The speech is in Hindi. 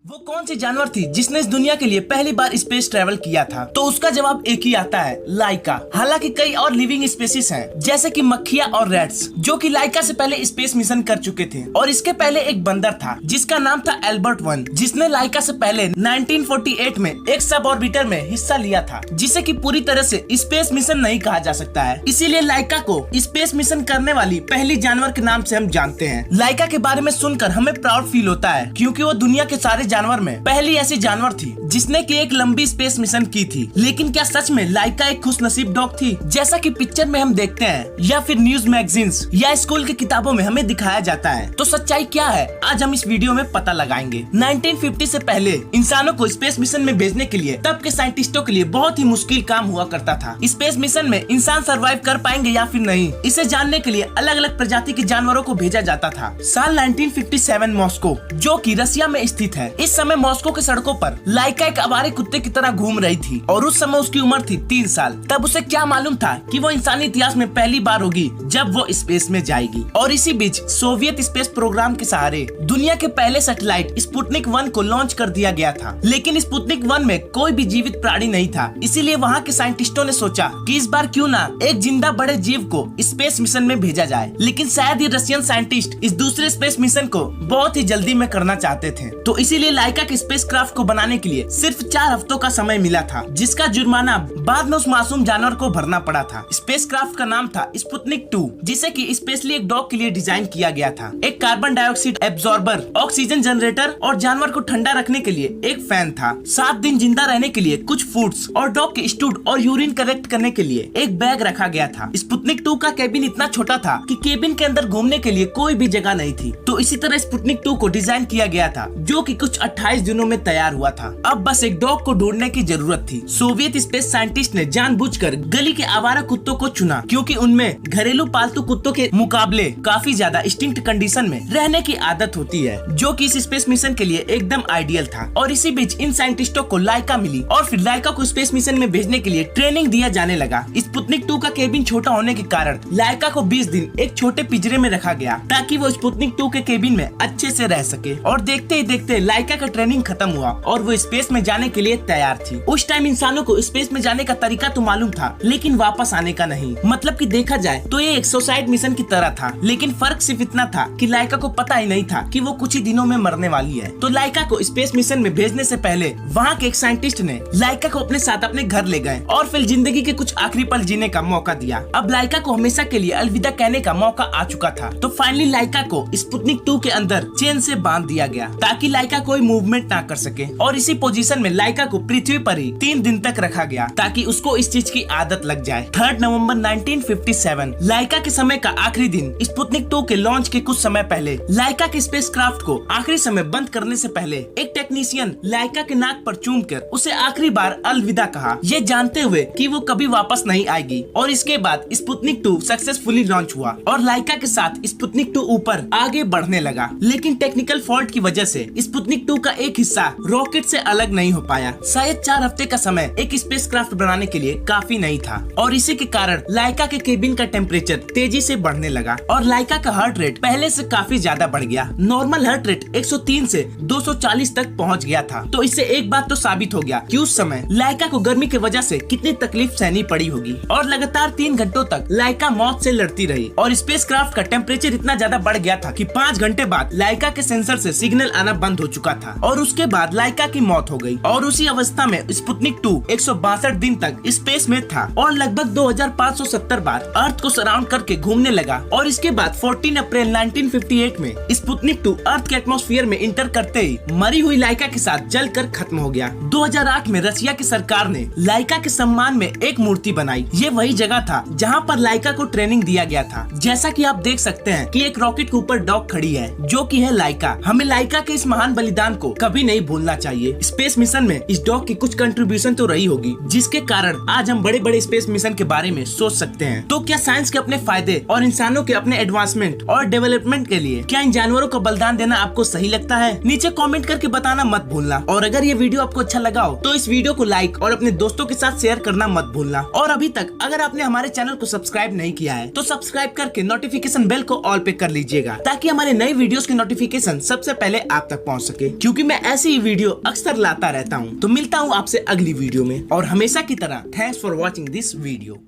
वो कौन सी जानवर थी जिसने इस दुनिया के लिए पहली बार स्पेस ट्रेवल किया था? तो उसका जवाब एक ही आता है, लाइका। हालांकि कई और लिविंग स्पेसीज हैं, जैसे कि मक्खियां और रैट्स, जो कि लाइका से पहले स्पेस मिशन कर चुके थे। और इसके पहले एक बंदर था जिसका नाम था एल्बर्ट 1, जिसने लाइका से पहले 1948 में एक सब ऑर्बिटर में हिस्सा लिया था, जिसे कि पूरी तरह से स्पेस मिशन नहीं कहा जा सकता है। इसीलिए लाइका को स्पेस मिशन करने वाली पहली जानवर के नाम से हम जानते हैं। लाइका के बारे में सुनकर हमें प्राउड फील होता है, क्योंकि वो दुनिया के सारे जानवर में पहली ऐसी जानवर थी जिसने की एक लंबी स्पेस मिशन की थी। लेकिन क्या सच में लाइका एक खुशनसीब डॉग थी, जैसा कि पिक्चर में हम देखते हैं, या फिर न्यूज मैगजीन्स या स्कूल की किताबों में हमें दिखाया जाता है? तो सच्चाई क्या है, आज हम इस वीडियो में पता लगाएंगे। 1950 से पहले इंसानों को स्पेस मिशन में भेजने के लिए तब के साइंटिस्टों के लिए बहुत ही मुश्किल काम हुआ करता था। स्पेस मिशन में इंसान सर्वाइव कर पाएंगे या फिर नहीं, इसे जानने के लिए अलग अलग प्रजाति के जानवरों को भेजा जाता था। साल 1957 मॉस्को, जो कि रसिया में स्थित है। इस समय मॉस्को के सड़कों पर लाइका एक आवारे कुत्ते की तरह घूम रही थी और उस समय उसकी उम्र थी 3 साल। तब उसे क्या मालूम था कि वो इंसानी इतिहास में पहली बार होगी जब वो स्पेस में जाएगी। और इसी बीच सोवियत स्पेस प्रोग्राम के सहारे दुनिया के पहले सैटेलाइट स्पुतनिक 1 को लॉन्च कर दिया गया था। लेकिन स्पुतनिक 1 में कोई भी जीवित प्राणी नहीं था, इसीलिए वहाँ के साइंटिस्टों ने सोचा कि इस बार क्यों ना एक जिंदा बड़े जीव को स्पेस मिशन में भेजा जाए। लेकिन शायद ये रशियन साइंटिस्ट इस दूसरे स्पेस मिशन को बहुत ही जल्दी में करना चाहते थे, तो इसीलिए लाइका के स्पेस क्राफ्ट को बनाने के लिए सिर्फ 4 हफ्तों का समय मिला था, जिसका जुर्माना बाद में उस मासूम जानवर को भरना पड़ा था। स्पेस क्राफ्ट का नाम था स्पुतनिक 2, जिसे कि स्पेशली एक डॉग के लिए डिजाइन किया गया था। एक carbon dioxide absorber, oxygen generator और जानवर को ठंडा रखने के लिए एक फैन था। 7 दिन जिंदा रहने के लिए कुछ फूड्स और डॉग के स्टूड और यूरिन कलेक्ट करने के लिए एक बैग रखा गया था। स्पुतनिक 2 का केबिन इतना छोटा था कि केबिन के अंदर घूमने के लिए कोई भी जगह नहीं थी। तो इसी तरह स्पुतनिक 2 को डिजाइन किया गया था, जो कि कुछ 28 दिनों में तैयार हुआ था। अब बस एक डॉग को ढूंढने की जरूरत थी। सोवियत स्पेस साइंटिस्ट ने जानबूझकर गली के आवारा कुत्तों को चुना, क्योंकि उनमें घरेलू पालतू कुत्तों के मुकाबले काफी ज्यादा एक्सटिंक्ट कंडीशन में रहने की आदत होती है, जो कि इस स्पेस मिशन के लिए एकदम आइडियल था। और इसी बीच इन साइंटिस्टों को लाइका मिली और फिर लाइका को स्पेस मिशन में भेजने के लिए ट्रेनिंग दिया जाने लगा। स्पुतनिक 2 का केबिन छोटा होने के कारण लाइका को 20 दिन एक छोटे पिंजरे में रखा गया, ताकि वो स्पुतनिक 2 के केबिन में अच्छे से रह सके। और देखते ही देखते लाइका का ट्रेनिंग खत्म हुआ और वो स्पेस में जाने के लिए तैयार थी। उस टाइम इंसानों को स्पेस में जाने का तरीका तो मालूम था, लेकिन वापस आने का नहीं। मतलब कि देखा जाए तो ये एक सुसाइड मिशन की तरह था, लेकिन फर्क सिर्फ इतना था कि लाइका को पता ही नहीं था कि वो कुछ ही दिनों में मरने वाली है। तो लाइका को स्पेस मिशन में भेजने से पहले वहाँ के एक साइंटिस्ट ने लाइका को अपने साथ अपने घर ले गए और फिर जिंदगी के कुछ आखिरी पल जीने का मौका दिया। अब लाइका को हमेशा के लिए अलविदा कहने का मौका आ चुका था। तो फाइनली लाइका को स्पुतनिक 2 के अंदर चेन से बांध दिया गया, ताकि लाइका कोई मूवमेंट ना कर सके। और इसी पोजीशन में लाइका को पृथ्वी पर ही 3 दिन तक रखा गया, ताकि उसको इस चीज की आदत लग जाए। 3 नवंबर 1957 लाइका के समय का आखिरी दिन। स्पुतनिक 2 के लॉन्च के कुछ समय पहले लाइका के स्पेस क्राफ्ट को आखिरी समय बंद करने से पहले एक टेक्नीशियन लाइका के नाक पर चूमकर उसे आखिरी बार अलविदा कहा, ये जानते हुए कि वो कभी वापस नहीं आएगी। और इसके बाद स्पुतनिक 2 सक्सेसफुली लॉन्च हुआ और लाइका के साथ स्पुतनिक 2 ऊपर आगे बढ़ने लगा। लेकिन टेक्निकल फॉल्ट की वजह से स्पुतनिक 2 का एक हिस्सा रॉकेट से अलग नहीं हो पाया। शायद 4 हफ्ते का समय एक स्पेस क्राफ्ट बनाने के लिए काफी नहीं था, और इसी के कारण लाइका के केबिन का टेम्परेचर तेजी से बढ़ने लगा और लाइका का हार्ट रेट पहले से काफी ज्यादा बढ़ गया। नॉर्मल हार्ट रेट 103 से 240 तक पहुंच गया था। तो इससे एक बात तो साबित हो गया कि उस समय लाइका को गर्मी की वजह से कितनी तकलीफ सहनी पड़ी होगी। और लगातार 3 घंटों तक लाइका मौत से लड़ती रही और स्पेस क्राफ्ट का टेम्परेचर इतना ज्यादा बढ़ गया था कि 5 घंटे बाद लाइका के सेंसर से सिग्नल आना बंद हो चुका था और उसके बाद लाइका की मौत हो गई। और उसी अवस्था में स्पुतनिक 2 162 दिन तक स्पेस में था और लगभग 2570 बार अर्थ को सराउंड करके घूमने लगा। और इसके बाद 14 अप्रैल 1958 में स्पुतनिक 2 अर्थ के एटमॉस्फेयर में इंटर करते ही मरी हुई लाइका के साथ जलकर खत्म हो गया। 2008 में रशिया की सरकार ने लाइका के सम्मान में एक मूर्ति बनाई। ये वही जगह था जहाँ पर लाइका को ट्रेनिंग दिया गया था। जैसा कि आप देख सकते हैं कि एक रॉकेट के ऊपर डॉग खड़ी है, जो कि है लाइका। हमें लाइका के इस महान बलिदान को कभी नहीं भूलना चाहिए। स्पेस मिशन में इस डॉग की कुछ कंट्रीब्यूशन तो रही होगी, जिसके कारण आज हम बड़े बड़े स्पेस मिशन के बारे में सोच सकते हैं। तो क्या साइंस के अपने फायदे और इंसानों के अपने एडवांसमेंट और डेवलपमेंट के लिए क्या इन जानवरों को बलिदान देना आपको सही लगता है? नीचे कमेंट करके बताना मत भूलना। और अगर ये वीडियो आपको अच्छा लगा हो तो इस वीडियो को लाइक और अपने दोस्तों के साथ शेयर करना मत भूलना। और अभी तक अगर आपने हमारे चैनल को सब्सक्राइब नहीं किया है तो सब्सक्राइब करके नोटिफिकेशन बेल को ऑल पे कर लीजिएगा, ताकि हमारे नए वीडियोस की नोटिफिकेशन सबसे पहले आप तक पहुंच सके। क्योंकि मैं ऐसी ही वीडियो अक्सर लाता रहता हूँ। तो मिलता हूँ आपसे अगली वीडियो में, और हमेशा की तरह thanks for watching this video.